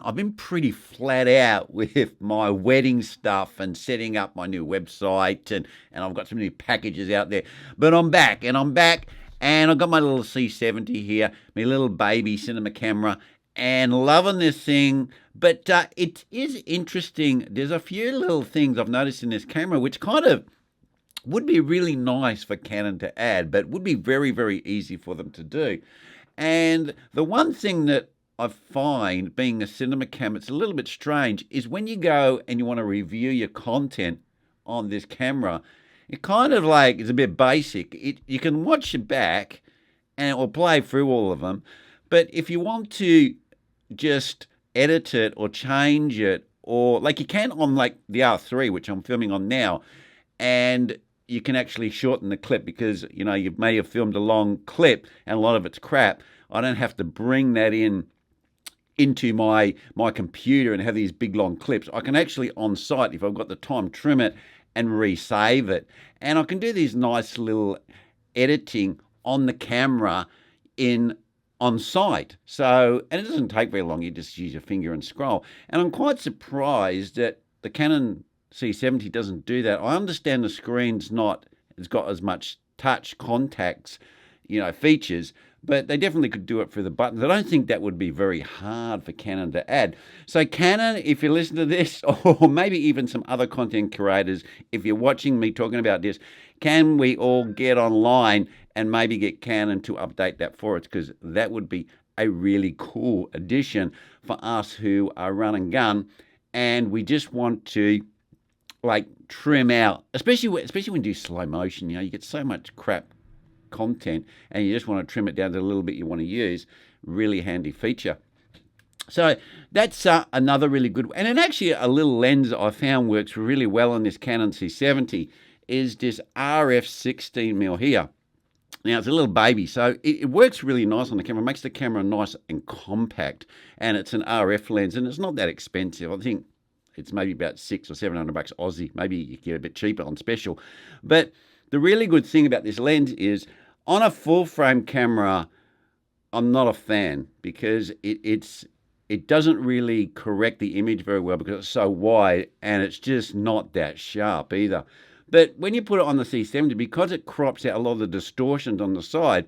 I've been pretty flat out with my wedding stuff and setting up my new website, and I've got some new packages out there. But I'm back, and I've got my little C70 here, my little baby cinema camera, and loving this thing. But it is interesting. There's a few little things I've noticed in this camera which kind of would be really nice for Canon to add, but would be very, very easy for them to do. And the one thing that I find being a cinema camera, it's a little bit strange, is when you go and you want to review your content on this camera, it kind of like it's a bit basic. You can watch it back and it will play through all of them. But if you want to just edit it or change it, or like you can on like the R3, which I'm filming on now, and you can actually shorten the clip because you may have filmed a long clip and a lot of it's crap. I don't have to bring that into my computer and have these big long clips. I can actually on site, if I've got the time, trim it and resave it. And I can do these nice little editing on the camera on site. So, and it doesn't take very long. You just use your finger and scroll. And I'm quite surprised that the Canon C70 doesn't do that. I understand the screen's it's got as much touch contacts, features, but they definitely could do it through the buttons. I don't think that would be very hard for Canon to add. So Canon, if you listen to this, or maybe even some other content creators, if you're watching me talking about this, can we all get online and maybe get Canon to update that for us? Because that would be a really cool addition for us who are run and gun, and we just want to like trim out, especially when you do slow motion. You get so much crap content and you just want to trim it down to a little bit you want to use. Really handy feature. So that's another really good, and then actually a little lens I found works really well on this Canon C70 is this RF 16mm here. Now it's a little baby, so it works really nice on the camera. It makes the camera nice and compact, and it's an RF lens, and it's not that expensive. I think it's maybe about $600 or $700 Aussie. Maybe you get a bit cheaper on special. But the really good thing about this lens is on a full frame camera, I'm not a fan because it doesn't really correct the image very well because it's so wide and it's just not that sharp either. But when you put it on the C70, because it crops out a lot of the distortions on the side,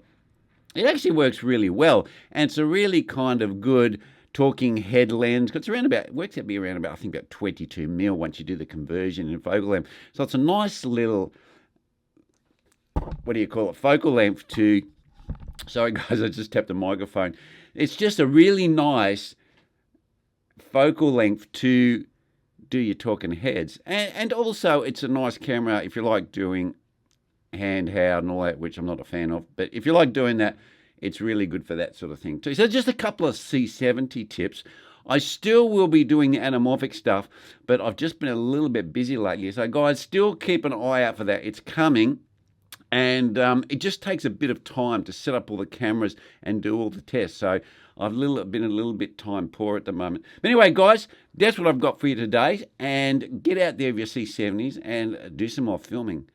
it actually works really well. And it's a really kind of good talking head lens. It's it works out to be around about, I think, about 22 mil once you do the conversion in focal length. So it's a nice little, focal length to, sorry guys, I just tapped the microphone. It's just a really nice focal length to do your talking heads. And also it's a nice camera if you like doing handheld and all that, which I'm not a fan of. But if you like doing that, it's really good for that sort of thing too. So just a couple of C70 tips. I still will be doing the anamorphic stuff, but I've just been a little bit busy lately. So guys, still keep an eye out for that. It's coming. And it just takes a bit of time to set up all the cameras and do all the tests. So I've been a little bit time poor at the moment. But anyway, guys, that's what I've got for you today. And get out there with your C70s and do some more filming.